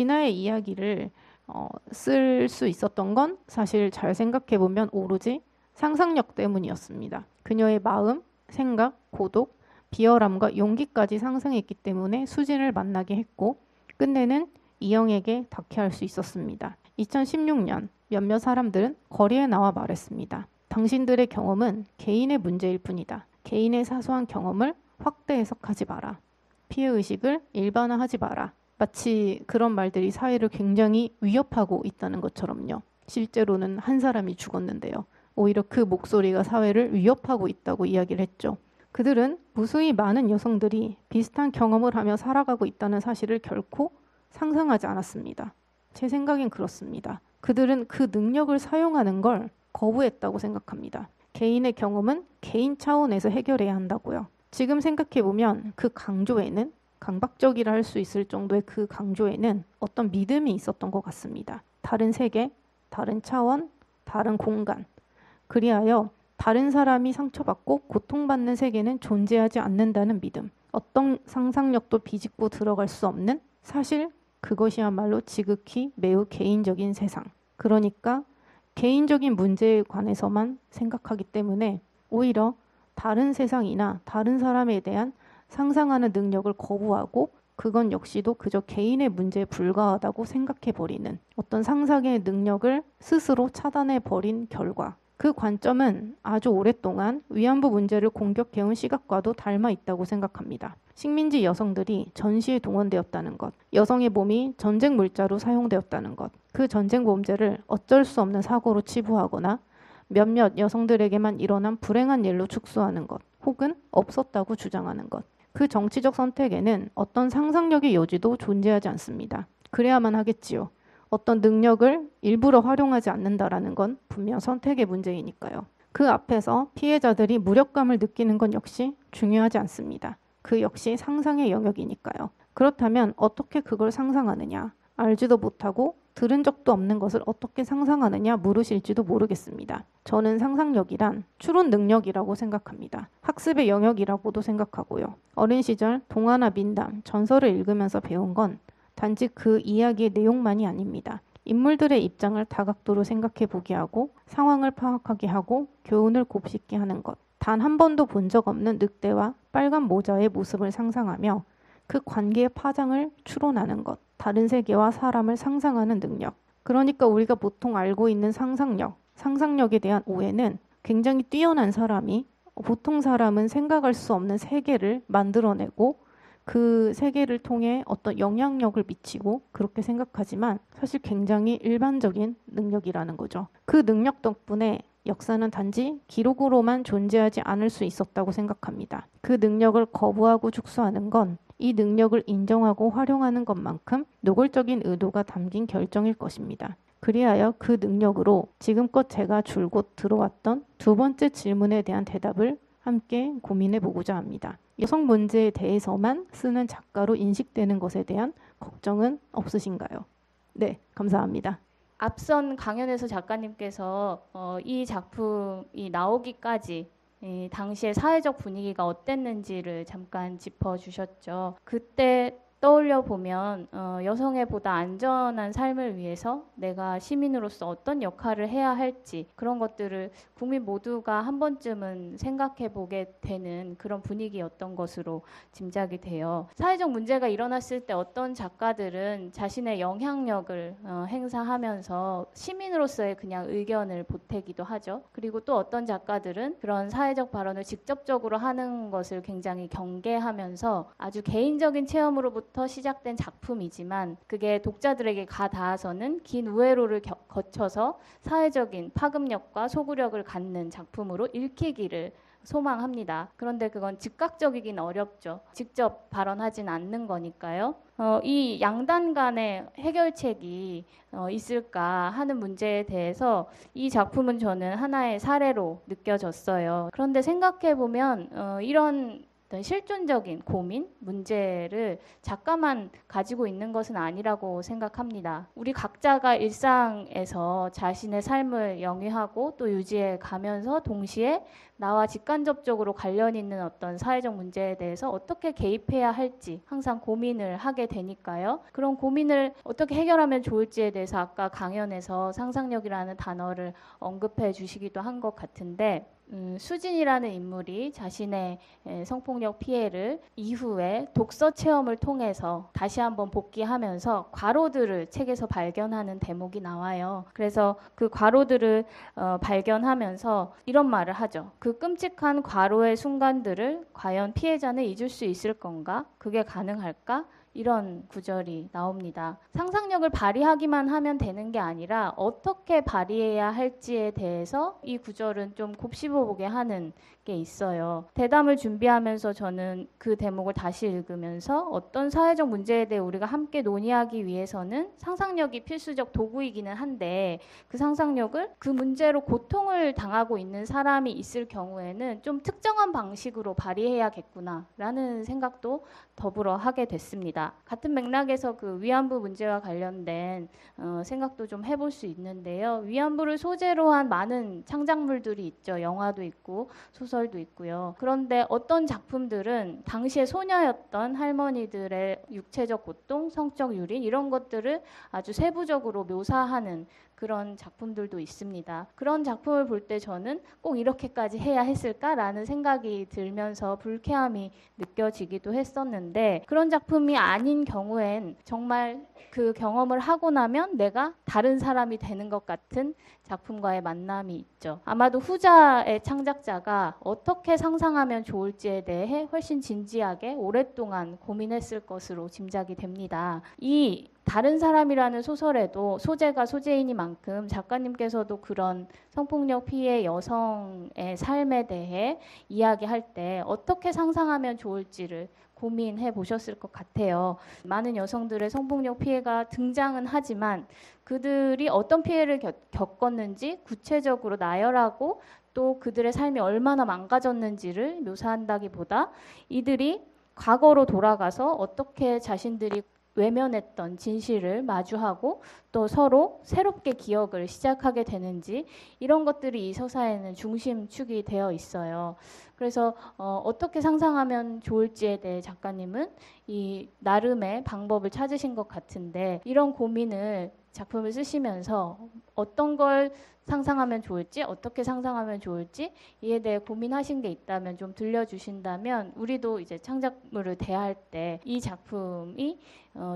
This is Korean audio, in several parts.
진아의 이야기를 쓸 수 있었던 건 사실 잘 생각해보면 오로지 상상력 때문이었습니다. 그녀의 마음, 생각, 고독, 비열함과 용기까지 상상했기 때문에 수진을 만나게 했고 끝내는 이영에게 닿게 할 수 있었습니다. 2016년 몇몇 사람들은 거리에 나와 말했습니다. 당신들의 경험은 개인의 문제일 뿐이다. 개인의 사소한 경험을 확대 해석하지 마라. 피해의식을 일반화하지 마라. 마치 그런 말들이 사회를 굉장히 위협하고 있다는 것처럼요. 실제로는 한 사람이 죽었는데요. 오히려 그 목소리가 사회를 위협하고 있다고 이야기를 했죠. 그들은 무수히 많은 여성들이 비슷한 경험을 하며 살아가고 있다는 사실을 결코 상상하지 않았습니다. 제 생각엔 그렇습니다. 그들은 그 능력을 사용하는 걸 거부했다고 생각합니다. 개인의 경험은 개인 차원에서 해결해야 한다고요. 지금 생각해보면 그 강조에는 강박적이라 할 수 있을 정도의 그 강조에는 어떤 믿음이 있었던 것 같습니다. 다른 세계, 다른 차원, 다른 공간. 그리하여 다른 사람이 상처받고 고통받는 세계는 존재하지 않는다는 믿음. 어떤 상상력도 비집고 들어갈 수 없는 사실 그것이야말로 지극히 매우 개인적인 세상. 그러니까 개인적인 문제에 관해서만 생각하기 때문에 오히려 다른 세상이나 다른 사람에 대한 상상하는 능력을 거부하고 그건 역시도 그저 개인의 문제에 불과하다고 생각해버리는 어떤 상상의 능력을 스스로 차단해버린 결과 그 관점은 아주 오랫동안 위안부 문제를 공격해온 시각과도 닮아 있다고 생각합니다. 식민지 여성들이 전시에 동원되었다는 것, 여성의 몸이 전쟁 물자로 사용되었다는 것, 그 전쟁 범죄를 어쩔 수 없는 사고로 치부하거나 몇몇 여성들에게만 일어난 불행한 일로 축소하는 것, 혹은 없었다고 주장하는 것. 그 정치적 선택에는 어떤 상상력의 여지도 존재하지 않습니다. 그래야만 하겠지요. 어떤 능력을 일부러 활용하지 않는다라는 건 분명 선택의 문제이니까요. 그 앞에서 피해자들이 무력감을 느끼는 건 역시 중요하지 않습니다. 그 역시 상상의 영역이니까요. 그렇다면 어떻게 그걸 상상하느냐? 알지도 못하고 들은 적도 없는 것을 어떻게 상상하느냐 물으실지도 모르겠습니다. 저는 상상력이란 추론 능력이라고 생각합니다. 학습의 영역이라고도 생각하고요. 어린 시절 동화나 민담, 전설을 읽으면서 배운 건 단지 그 이야기의 내용만이 아닙니다. 인물들의 입장을 다각도로 생각해 보게 하고 상황을 파악하게 하고 교훈을 곱씹게 하는 것. 단 한 번도 본 적 없는 늑대와 빨간 모자의 모습을 상상하며 그 관계의 파장을 추론하는 것. 다른 세계와 사람을 상상하는 능력. 그러니까 우리가 보통 알고 있는 상상력에 대한 오해는 굉장히 뛰어난 사람이 보통 사람은 생각할 수 없는 세계를 만들어내고 그 세계를 통해 어떤 영향력을 미치고 그렇게 생각하지만 사실 굉장히 일반적인 능력이라는 거죠. 그 능력 덕분에 역사는 단지 기록으로만 존재하지 않을 수 있었다고 생각합니다. 그 능력을 거부하고 축소하는 건 이 능력을 인정하고 활용하는 것만큼 노골적인 의도가 담긴 결정일 것입니다. 그리하여 그 능력으로 지금껏 제가 줄곧 들어왔던 두 번째 질문에 대한 대답을 함께 고민해 보고자 합니다. 여성 문제에 대해서만 쓰는 작가로 인식되는 것에 대한 걱정은 없으신가요? 네, 감사합니다. 앞선 강연에서 작가님께서 이 작품이 나오기까지 당시의 사회적 분위기가 어땠는지를 잠깐 짚어주셨죠. 그때 떠올려 보면 여성의 보다 안전한 삶을 위해서 내가 시민으로서 어떤 역할을 해야 할지 그런 것들을 국민 모두가 한 번쯤은 생각해 보게 되는 그런 분위기였던 것으로 짐작이 돼요. 사회적 문제가 일어났을 때 어떤 작가들은 자신의 영향력을 행사하면서 시민으로서의 그냥 의견을 보태기도 하죠. 그리고 또 어떤 작가들은 그런 사회적 발언을 직접적으로 하는 것을 굉장히 경계하면서 아주 개인적인 체험으로부터 시작된 작품이지만 그게 독자들에게 닿아서는 긴 우회로를 거쳐서 사회적인 파급력과 소구력을 갖는 작품으로 읽히기를 소망합니다. 그런데 그건 즉각적이긴 어렵죠. 직접 발언하진 않는 거니까요. 이 양단 간의 해결책이 있을까 하는 문제에 대해서 이 작품은 저는 하나의 사례로 느껴졌어요. 그런데 생각해보면 이런 실존적인 고민, 문제를 작가만 가지고 있는 것은 아니라고 생각합니다. 우리 각자가 일상에서 자신의 삶을 영위하고 또 유지해 가면서 동시에 나와 직간접적으로 관련 있는 어떤 사회적 문제에 대해서 어떻게 개입해야 할지 항상 고민을 하게 되니까요. 그런 고민을 어떻게 해결하면 좋을지에 대해서 아까 강연에서 상상력이라는 단어를 언급해 주시기도 한 것 같은데 수진이라는 인물이 자신의 성폭력 피해를 이후에 독서 체험을 통해서 다시 한번 복귀하면서 괄호들을 책에서 발견하는 대목이 나와요. 그래서 그 괄호들을 발견하면서 이런 말을 하죠. 그 끔찍한 괄호의 순간들을 과연 피해자는 잊을 수 있을 건가? 그게 가능할까? 이런 구절이 나옵니다. 상상력을 발휘하기만 하면 되는 게 아니라 어떻게 발휘해야 할지에 대해서 이 구절은 좀 곱씹어보게 하는 게 있어요. 대담을 준비하면서 저는 그 대목을 다시 읽으면서 어떤 사회적 문제에 대해 우리가 함께 논의하기 위해서는 상상력이 필수적 도구이기는 한데 그 상상력을 그 문제로 고통을 당하고 있는 사람이 있을 경우에는 좀 특정한 방식으로 발휘해야겠구나라는 생각도 더불어 하게 됐습니다. 같은 맥락에서 그 위안부 문제와 관련된 생각도 좀 해볼 수 있는데요. 위안부를 소재로 한 많은 창작물들이 있죠. 영화도 있고 소설도 있고요. 그런데 어떤 작품들은 당시에 소녀였던 할머니들의 육체적 고통, 성적 유린 이런 것들을 아주 세부적으로 묘사하는 그런 작품들도 있습니다. 그런 작품을 볼 때 저는 꼭 이렇게까지 해야 했을까라는 생각이 들면서 불쾌함이 느껴지기도 했었는데 그런 작품이 아닌 경우엔 정말 그 경험을 하고 나면 내가 다른 사람이 되는 것 같은 작품과의 만남이 있죠. 아마도 후자의 창작자가 어떻게 상상하면 좋을지에 대해 훨씬 진지하게 오랫동안 고민했을 것으로 짐작이 됩니다. 이 다른 사람이라는 소설에도 소재가 소재이니만큼 작가님께서도 그런 성폭력 피해 여성의 삶에 대해 이야기할 때 어떻게 상상하면 좋을지를 고민해 보셨을 것 같아요. 많은 여성들의 성폭력 피해가 등장은 하지만 그들이 어떤 피해를 겪었는지 구체적으로 나열하고 또 그들의 삶이 얼마나 망가졌는지를 묘사한다기보다 이들이 과거로 돌아가서 어떻게 자신들이 외면했던 진실을 마주하고 또 서로 새롭게 기억을 시작하게 되는지 이런 것들이 이 서사에는 중심축이 되어 있어요. 그래서 어떻게 상상하면 좋을지에 대해 작가님은 이 나름의 방법을 찾으신 것 같은데 이런 고민을 작품을 쓰시면서 어떤 걸 상상하면 좋을지 어떻게 상상하면 좋을지 이에 대해 고민하신 게 있다면 좀 들려주신다면 우리도 이제 창작물을 대할 때 이 작품이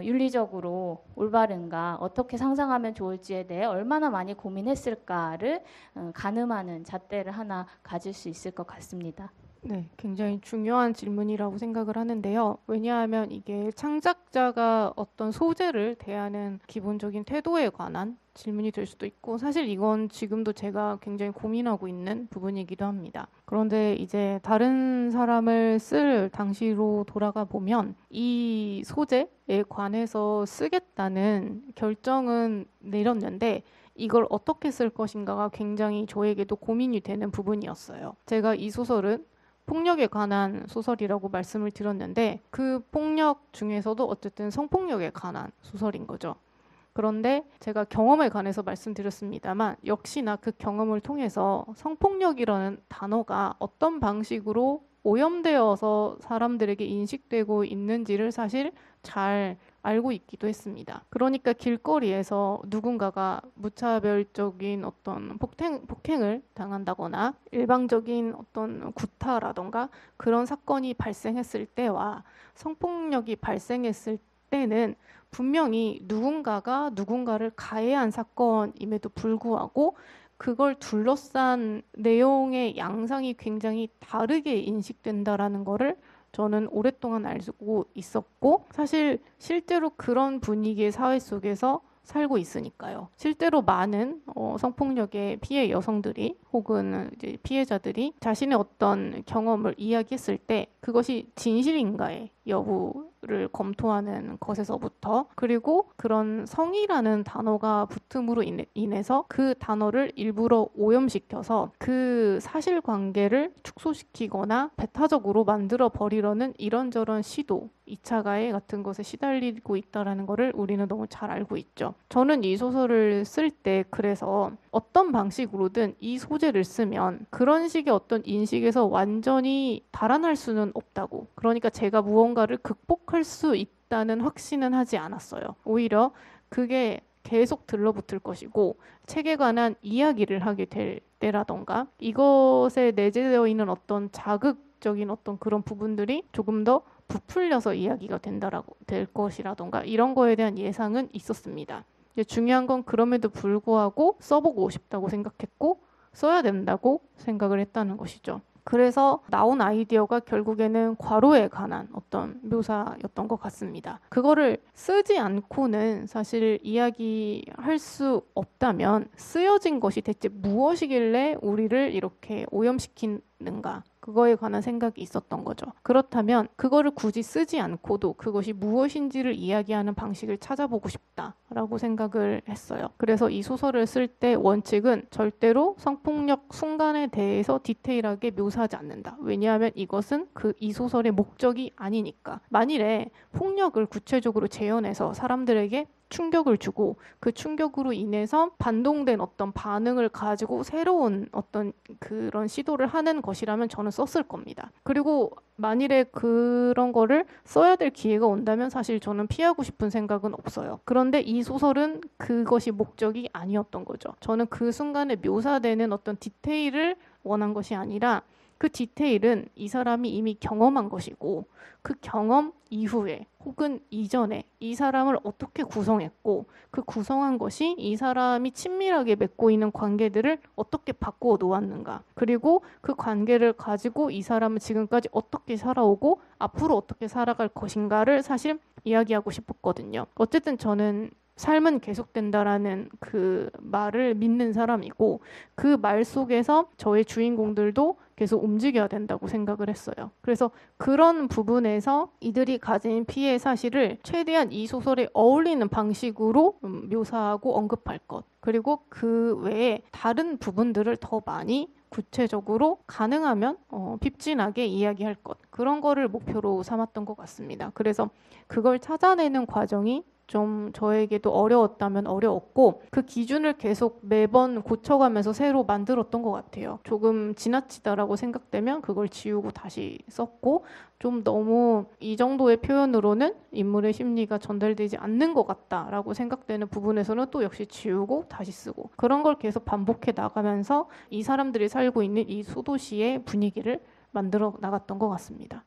윤리적으로 올바른가 어떻게 상상하면 좋을지에 대해 얼마나 많이 고민했을까를 가늠하는 잣대를 하나 가질 수 있을 것 같습니다. 네, 굉장히 중요한 질문이라고 생각을 하는데요. 왜냐하면 이게 창작자가 어떤 소재를 대하는 기본적인 태도에 관한 질문이 될 수도 있고 사실 이건 지금도 제가 굉장히 고민하고 있는 부분이기도 합니다. 그런데 이제 다른 사람을 쓸 당시로 돌아가 보면 이 소재에 관해서 쓰겠다는 결정은 내렸는데 이걸 어떻게 쓸 것인가가 굉장히 저에게도 고민이 되는 부분이었어요. 제가 이 소설은 폭력에 관한 소설이라고 말씀을 드렸는데 그 폭력 중에서도 어쨌든 성폭력에 관한 소설인 거죠. 그런데 제가 경험에 관해서 말씀드렸습니다만 역시나 그 경험을 통해서 성폭력이라는 단어가 어떤 방식으로 오염되어서 사람들에게 인식되고 있는지를 사실 잘 알고 있기도 했습니다. 그러니까 길거리에서 누군가가 무차별적인 어떤 폭행을 당한다거나 일방적인 어떤 구타라던가 그런 사건이 발생했을 때와 성폭력이 발생했을 때는 분명히 누군가가 누군가를 가해한 사건임에도 불구하고 그걸 둘러싼 내용의 양상이 굉장히 다르게 인식된다라는 거를 저는 오랫동안 알고 있었고 사실 실제로 그런 분위기의 사회 속에서 살고 있으니까요. 실제로 많은 성폭력의 피해 여성들이 혹은 이제 피해자들이 자신의 어떤 경험을 이야기했을 때 그것이 진실인가에 여부를 검토하는 것에서부터, 그리고 그런 성이라는 단어가 붙음으로 인해서 그 단어를 일부러 오염시켜서 그 사실관계를 축소시키거나 배타적으로 만들어 버리려는 이런저런 시도, 2차 가해 같은 것에 시달리고 있다는 것을 우리는 너무 잘 알고 있죠. 저는 이 소설을 쓸 때 그래서 어떤 방식으로든 이 소재를 쓰면 그런 식의 어떤 인식에서 완전히 달아날 수는 없다고, 그러니까 제가 무언가를 극복할 수 있다는 확신은 하지 않았어요. 오히려 그게 계속 들러붙을 것이고, 책에 관한 이야기를 하게 될 때라던가 이것에 내재되어 있는 어떤 자극적인 어떤 그런 부분들이 조금 더 부풀려서 이야기가 될 것이라던가 이런 거에 대한 예상은 있었습니다. 중요한 건 그럼에도 불구하고 써보고 싶다고 생각했고 써야 된다고 생각을 했다는 것이죠. 그래서 나온 아이디어가 결국에는 과로에 관한 어떤 묘사였던 것 같습니다. 그거를 쓰지 않고는 사실 이야기할 수 없다면 쓰여진 것이 대체 무엇이길래 우리를 이렇게 오염시키는가, 그거에 관한 생각이 있었던 거죠. 그렇다면 그거를 굳이 쓰지 않고도 그것이 무엇인지를 이야기하는 방식을 찾아보고 싶다라고 생각을 했어요. 그래서 이 소설을 쓸 때 원칙은 절대로 성폭력 순간에 대해서 디테일하게 묘사하지 않는다. 왜냐하면 이것은 이 소설의 목적이 아니니까. 만일에 폭력을 구체적으로 재현해서 사람들에게 충격을 주고 그 충격으로 인해서 반동된 어떤 반응을 가지고 새로운 어떤 그런 시도를 하는 것이라면 저는 썼을 겁니다. 그리고 만일에 그런 거를 써야 될 기회가 온다면 사실 저는 피하고 싶은 생각은 없어요. 그런데 이 소설은 그것이 목적이 아니었던 거죠. 저는 그 순간에 묘사되는 어떤 디테일을 원한 것이 아니라 그 디테일은 이 사람이 이미 경험한 것이고 그 경험 이후에 혹은 이전에 이 사람을 어떻게 구성했고 그 구성한 것이 이 사람이 친밀하게 맺고 있는 관계들을 어떻게 바꾸어 놓았는가, 그리고 그 관계를 가지고 이 사람은 지금까지 어떻게 살아오고 앞으로 어떻게 살아갈 것인가를 사실 이야기하고 싶었거든요. 어쨌든 저는 삶은 계속된다라는 그 말을 믿는 사람이고 그 말 속에서 저의 주인공들도 계속 움직여야 된다고 생각을 했어요. 그래서 그런 부분에서 이들이 가진 피해 사실을 최대한 이 소설에 어울리는 방식으로 묘사하고 언급할 것, 그리고 그 외에 다른 부분들을 더 많이 구체적으로 가능하면 핍진하게 이야기할 것, 그런 거를 목표로 삼았던 것 같습니다. 그래서 그걸 찾아내는 과정이 좀 저에게도 어려웠다면 어려웠고 그 기준을 계속 매번 고쳐가면서 새로 만들었던 것 같아요. 조금 지나치다라고 생각되면 그걸 지우고 다시 썼고, 좀 너무 이 정도의 표현으로는 인물의 심리가 전달되지 않는 것 같다라고 생각되는 부분에서는 또 역시 지우고 다시 쓰고, 그런 걸 계속 반복해 나가면서 이 사람들이 살고 있는 이 소도시의 분위기를 만들어 나갔던 것 같습니다.